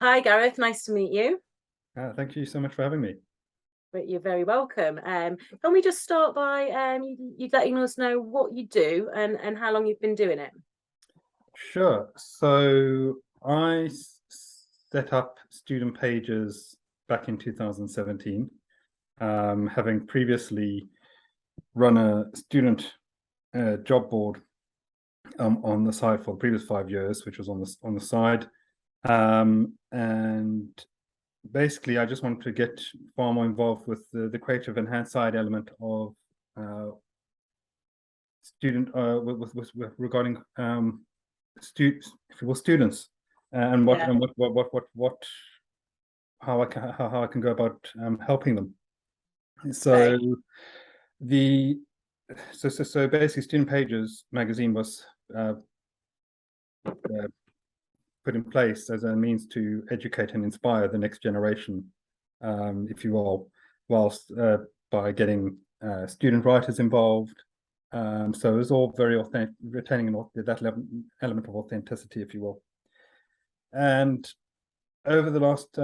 Hi, Gareth. Nice to meet you. Thank you so much for having me. But you're very welcome. Can we just start by you letting us know what you do and how long you've been doing it? Sure. So set up student pages back in 2017, having previously run a student job board on the side for the previous 5 years, which was on the side, and basically I just wanted to get far more involved with the creative and hand side element of student with regarding students and Yeah, what how I can go about helping them. okay. So the so basically, Student Pages magazine was uh, uh, put in place as a means to educate and inspire the next generation, if you will, whilst by getting student writers involved. So it was all very authentic, retaining that element of authenticity, if you will. And over the last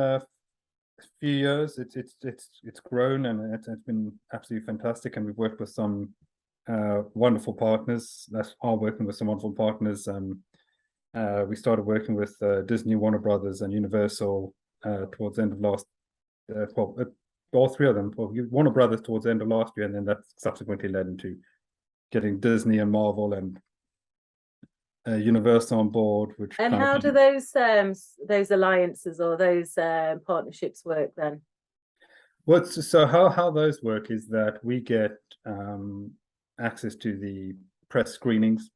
few years, it's grown, and it's been absolutely fantastic. And we've worked with some wonderful partners that are working with some wonderful partners. We started working with Disney, Warner Brothers, and Universal towards the end of last. All three of them. Well, Warner Brothers towards the end of last year, and then that subsequently led into getting Disney and Marvel and Universal on board, which And kind of how do those alliances or those partnerships work then? so how those work is that we get access to the press screenings,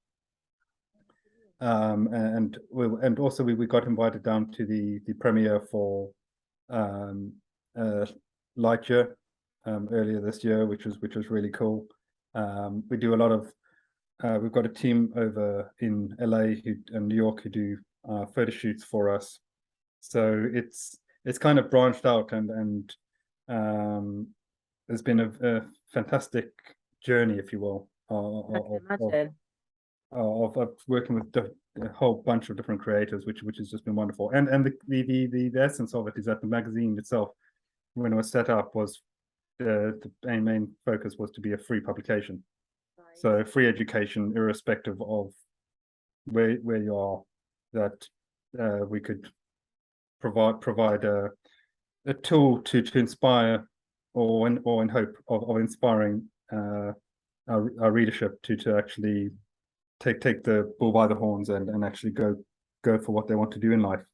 and also we got invited down to the premiere for um, uh, Lightyear earlier this year, which was really cool. We do a lot of we've got a team over in LA and New York who do photo shoots for us. So it's kind of branched out, and there's been a fantastic journey, if you will, I can imagine. of working with a whole bunch of different creators, which has just been wonderful. And the essence of it is that the magazine itself, when it was set up, was the main focus was to be a free publication. Right. So free education, irrespective of where you are, that we could provide a tool to inspire, or in hope of inspiring our readership to actually take the bull by the horns and actually go for what they want to do in life.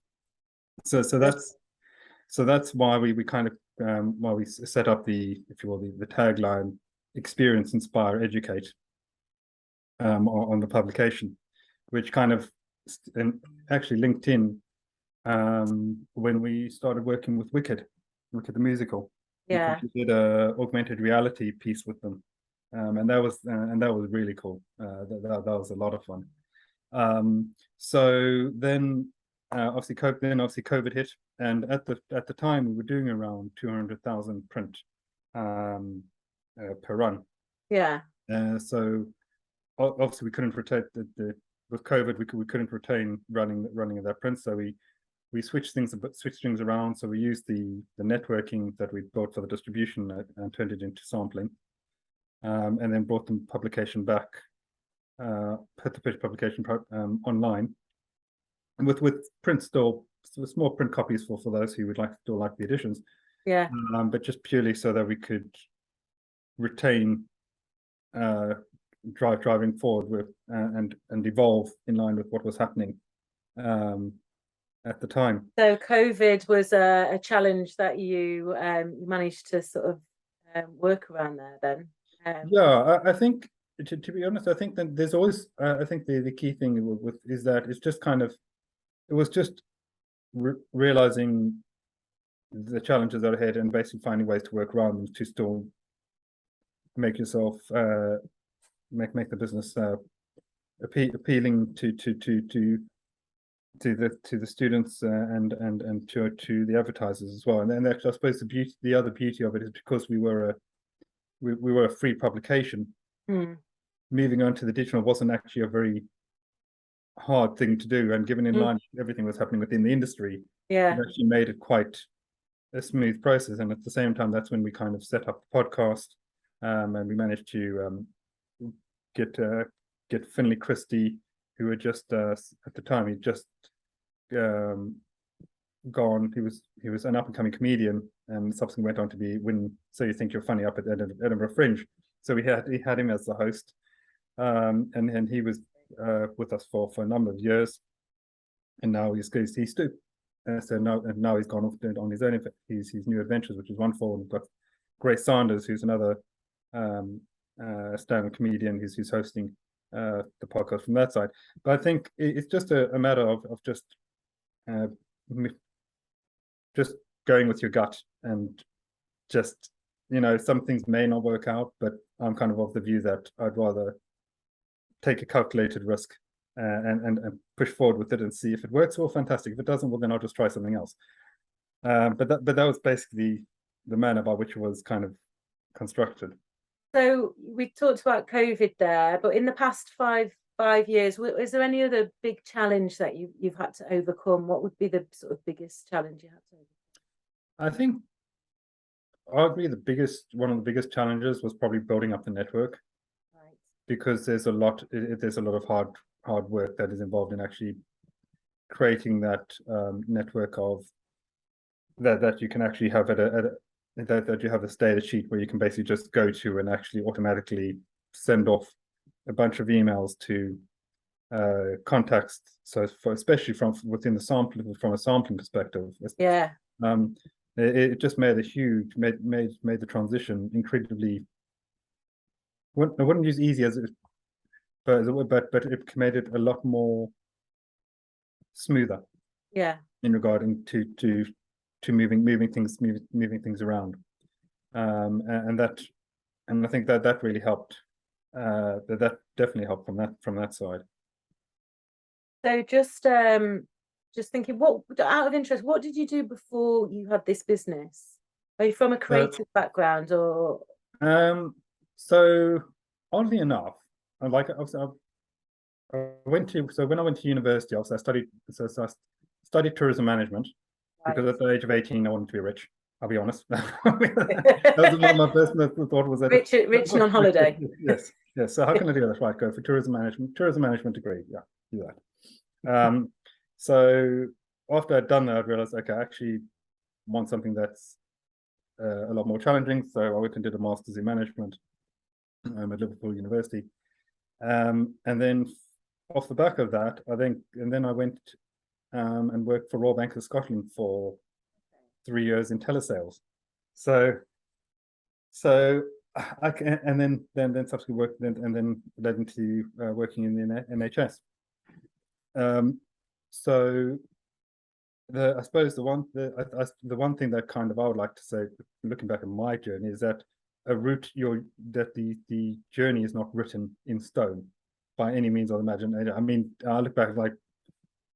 So that's why we kind of why we set up the, if you will, the tagline: experience, inspire, educate, on the publication, which kind of actually linked in when we started working with Wicked the musical, because Yeah. we did a augmented reality piece with them, and that was really cool. That was a lot of fun. So then obviously COVID hit, and at the time we were doing around 200,000 print per run. Yeah. So obviously we couldn't rotate the with COVID, we couldn't retain running of that print, so we switched things around. So we used the networking that we built for the distribution and turned it into sampling, and then brought the publication back, put the publication online, and with print still, small print copies for those who would still like the editions, Yeah. but just purely so that we could retain driving forward with and evolve in line with what was happening at the time. So COVID was a challenge that you managed to sort of work around there then. Yeah, I think, to be honest, I think that there's always I think the key thing is that it's just kind of, it was just realizing the challenges that are ahead and basically finding ways to work around them to still make yourself make the business appealing to the students, and to the advertisers as well. And then actually, I suppose the other beauty of it is because we were a free publication. Hmm. Moving on to the digital wasn't actually a very hard thing to do, and given in line everything was happening within the industry, Yeah. it actually made it quite a smooth process. And at the same time, that's when we kind of set up the podcast, and we managed to get Finley Christie, who had just at the time he'd just gone. He was an up and coming comedian, and subsequently went on to win So You Think You're Funny up at Edinburgh Fringe. So he had him as the host, and he was with us for a number of years, and now he's stooped. So now he's gone off on his own his new adventures, which is wonderful. And we've got Grace Sanders, who's another stand-up comedian who's hosting the podcast from that side. But I think it's just a matter of just going with your gut, and just, some things may not work out, but I'm kind of the view that I'd rather take a calculated risk and push forward with it and see if it works. Well, fantastic. If it doesn't, well, then I'll just try something else. But that was basically the manner by which it was kind of constructed. So we talked about COVID there, but in the past five years, is there any other big challenge that you've had to overcome? What would be the sort of biggest challenge you had to overcome? I think arguably one of the biggest challenges was probably building up the network, right? Because there's a lot of hard work that is involved in actually creating that network of that you can actually have that you have a status sheet where you can basically just go to and actually automatically send off a bunch of emails to contacts. So especially from within the sampling, from a sampling perspective, yeah, it just made the transition incredibly. I wouldn't use easy as it, but it made it a lot more smoother. Yeah. In regarding to moving things around, and I think that really helped. That definitely helped from that side. So just thinking, what, out of interest, what did you do before you had this business? Are you from a creative background, or? So oddly enough, when I went to university, I studied tourism management, right, because at the age of 18 I wanted to be rich. I'll be honest. That was my first thought, was that rich and on holiday. Yes. So how can I do that? Right, go for tourism management degree. Yeah, do that. So after I'd done that, I realized, okay, I actually want something that's a lot more challenging. So I went and did a master's in management at Liverpool University, and then off the back of that, I went and worked for Royal Bank of Scotland for 3 years in telesales. So and then subsequently worked, and then led into working in the NHS. So I suppose the one thing that kind of I would like to say, looking back at my journey, is that the journey is not written in stone by any means of imagination. I mean, I look back, like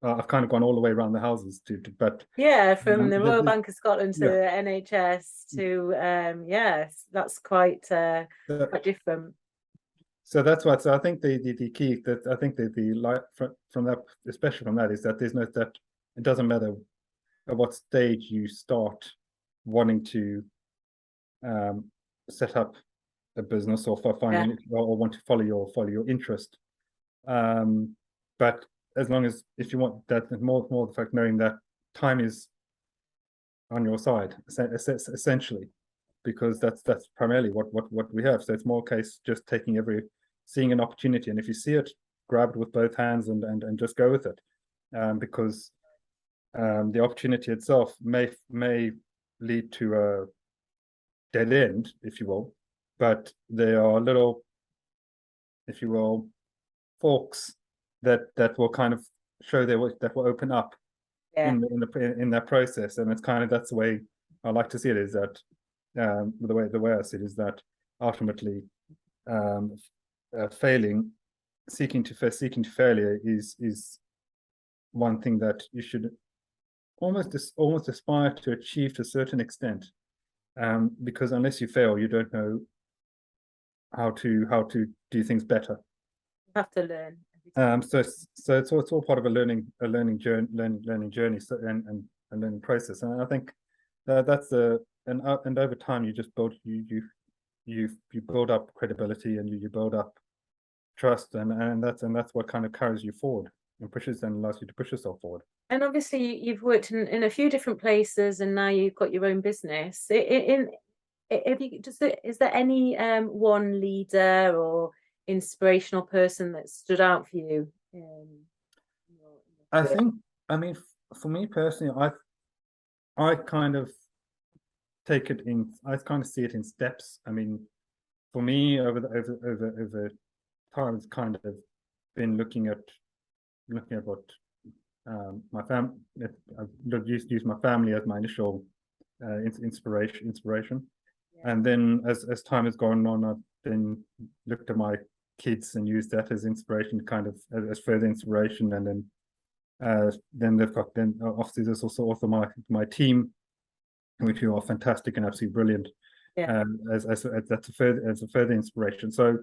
I've kind of gone all the way around the houses but yeah, from the Royal Bank of Scotland to the NHS to yes, that's quite different. So that's what. So I think the key, that I think the light from that, especially from that, is that there's that it doesn't matter at what stage you start wanting to set up a business, or finding or want to follow your interest, but as long as, if you want that, more the fact knowing that time is on your side, essentially, because that's primarily what we have. So it's more case just seeing an opportunity, and if you see it, grab it with both hands and just go with it, because the opportunity itself may lead to a dead end, if you will, but there are little, if you will, forks that will kind of show that will open up in that process. And it's kind of, that's the way I like to see it, is that the way I see it is that ultimately seeking to failure is one thing that you should almost aspire to achieve to a certain extent, because unless you fail, you don't know how to do things better. You have to learn. So it's all part of a learning journey, so and a learning process. And I think that's and over time you just build you build up credibility, and you build up trust, and that's what kind of carries you forward and allows you to push yourself forward. And obviously you've worked in a few different places, and now you've got your own business. Have you just, is there any one leader or inspirational person that stood out for you? I think, I mean, for me personally, I kind of I kind of see it in steps. I mean, for me, over time, it's kind of been looking at what my family. I've used my family as my initial inspiration, and then as time has gone on, I've then looked at my kids and used that as inspiration, kind of as further inspiration, and then they've got obviously there's also my team, which are fantastic and absolutely brilliant. Yeah. As that's a further inspiration. So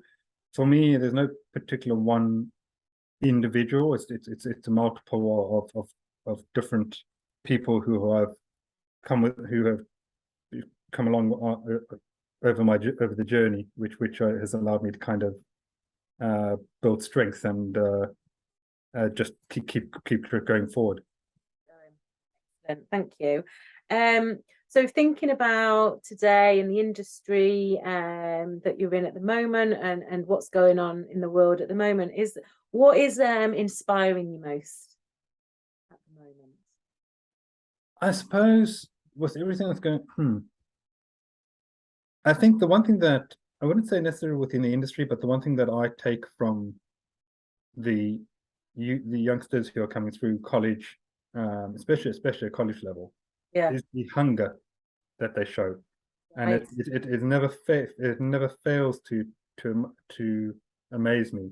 for me, there's no particular one individual. It's a multiple of different people who have come along over the journey, which has allowed me to kind of build strength and just keep going forward. Excellent, thank you. So thinking about today in the industry that you're in at the moment, and what's going on in the world at the moment, what is inspiring you most at the moment? I suppose with everything that's going, I think the one thing that I wouldn't say necessarily within the industry, but the one thing that I take from the youngsters who are coming through college, especially at college level, is the hunger that they show, and it never fails to amaze me,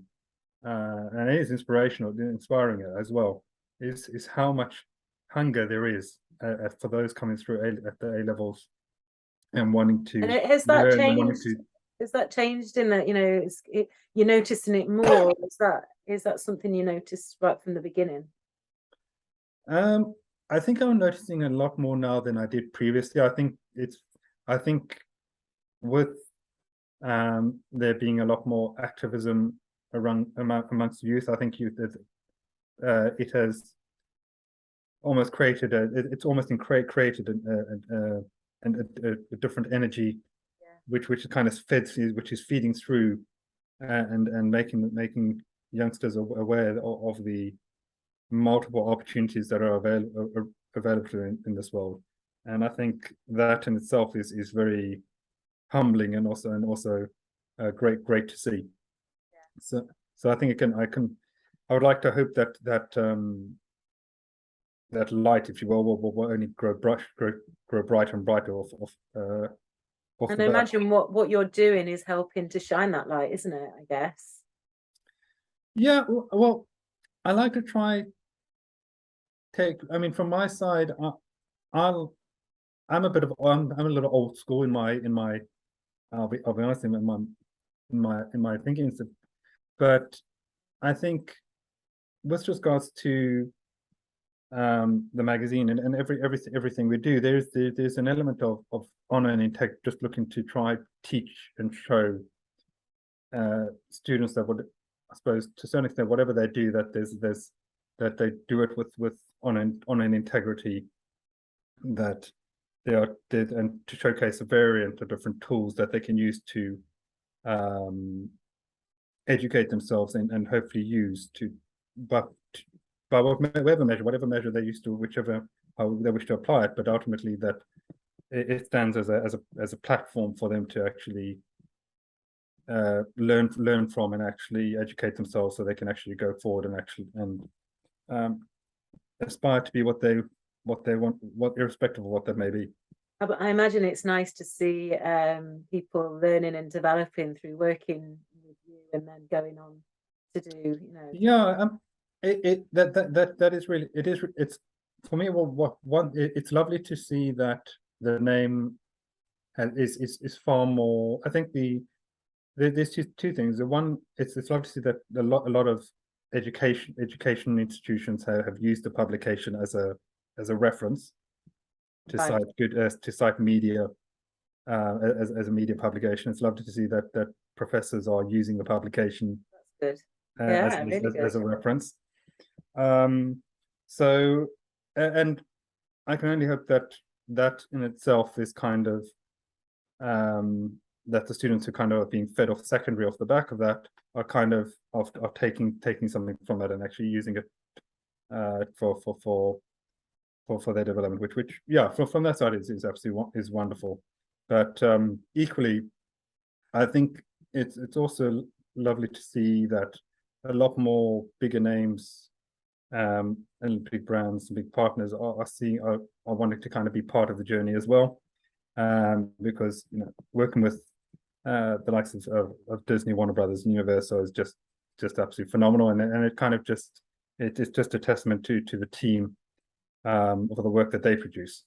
and it is inspiring as well. Is how much hunger there is for those coming through at the A levels and wanting to has that learn, and changed? Has that changed in that, you're noticing it more? Is that something you noticed right from the beginning? I think I'm noticing a lot more now than I did previously. I think with there being a lot more activism amongst youth, I think it has almost created created a different energy, which kind of which is feeding through and making youngsters aware of the multiple opportunities that are available in this world. And I think that in itself is very humbling, and also great to see. So I think I would like to hope that that light, if you will only grow brighter and brighter off and I imagine what you're doing is helping to shine that light, isn't it? I guess. Yeah, well, I like to try I mean, from my side, I'm a little old school in my I'll be honest, in my thinking, but I think with regards to the magazine and everything we do, there's an element of honor and integrity, just looking to try teach and show students that I suppose to a certain extent, whatever they do, that that they do it with honor and integrity, that and to showcase a variant of different tools that they can use to educate themselves and hopefully use by whatever measure they used to, how they wish to apply it, but ultimately that it stands as a platform for them to actually learn from and actually educate themselves, so they can actually go forward and aspire to be what they want, irrespective of what that may be. I imagine it's nice to see people learning and developing through working with you, and then going on to do, Yeah, that is really, it's for me. Well, it's lovely to see that the name is far more. I think there's two things. The one, it's lovely to see that a lot of education institutions have used the publication as a reference to Right. cite media as a media publication. It's lovely to see that professors are using the publication That's good. Yeah, really as a good. reference. So, and I can only hope that in itself is kind of that the students who kind of are being fed off secondary off the back of that are kind of taking something from that and actually using it for their development, which yeah, from that side is absolutely wonderful. But equally, I think it's also lovely to see that a lot more bigger names and big brands and big partners are wanting to kind of be part of the journey as well, because working with the likes of Disney, Warner Brothers, and Universal is just absolutely phenomenal, and it kind of it's just a testament to the team for the work that they produce,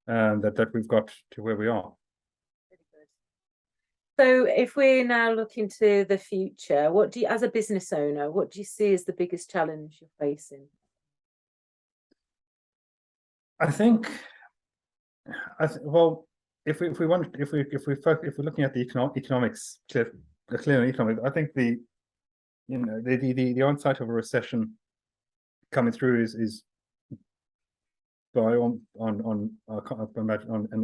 and that we've got to where we are. So if we're now looking to the future, what do you, as a business owner, what do you see as the biggest challenge you're facing? I think, well, if we're looking at the economics, clearly economic, I think the onset of a recession coming through is by on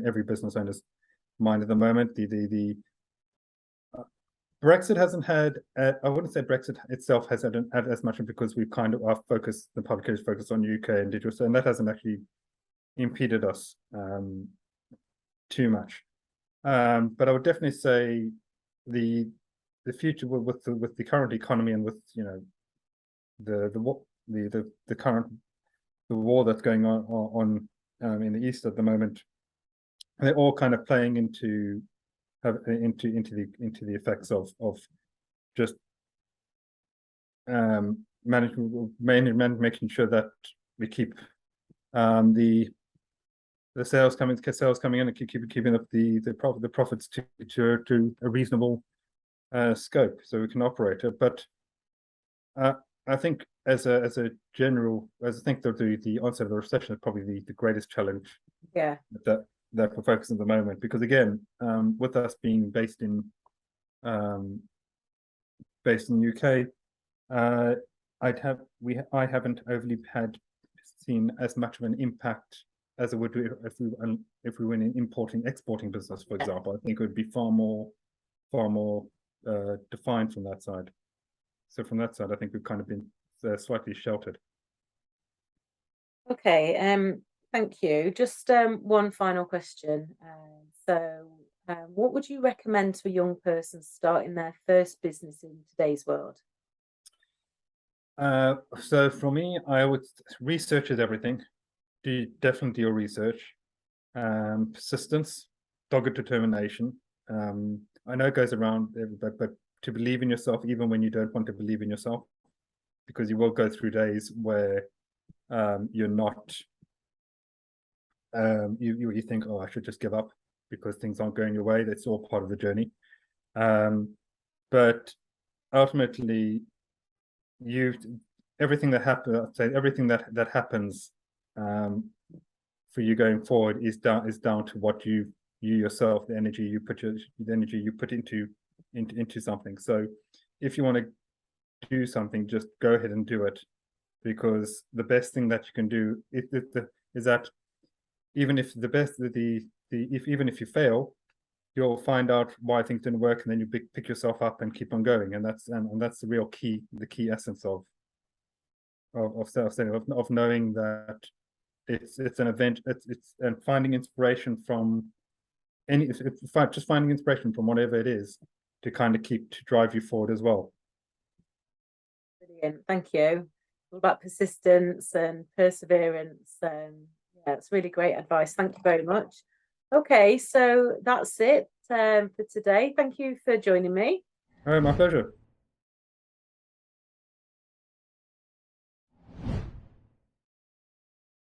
every business owner's mind at the moment. The Brexit hasn't had, I wouldn't say Brexit itself has had as much, because we've kind of the public is focused on UK and digital, and that hasn't actually impeded us too much. But I would definitely say the future with the current economy and with the current war that's going on in the East at the moment, they're all kind of playing into the effects of just making sure that we keep the sales coming in and keeping up the profits to a reasonable scope, so we can operate it. But I think as a general, I think that the onset of the recession is probably the greatest challenge. Yeah. That we're focusing at the moment, because again, with us being based in UK, I haven't overly seen as much of an impact as it would be if we were in an exporting business, for example. I think it would be far more defined from that side. So from that side, I think we've kind of been slightly sheltered. Okay. Thank you. Just one final question. What would you recommend to a young person starting their first business in today's world? So for me, I would research is everything. Definitely do your research. Persistence, dogged determination. I know it goes around, but to believe in yourself even when you don't want to believe in yourself, because you will go through days where you're not. You think, oh, I should just give up because things aren't going your way. That's all part of the journey. But ultimately, everything that happens for you going forward is down to what you yourself, the energy you put into something. So if you want to do something, just go ahead and do it, because the best thing that you can do is that even if even if you fail, you'll find out why things didn't work, and then you pick yourself up and keep on going. And that's the real key, the key essence of self-study, of knowing that it's an event. It's and finding inspiration from just finding inspiration from whatever it is to kind of to drive you forward as well. Brilliant. Thank you. All about persistence and perseverance. Yeah, it's really great advice. Thank you very much. Okay, so that's it for today. Thank you for joining me. My pleasure.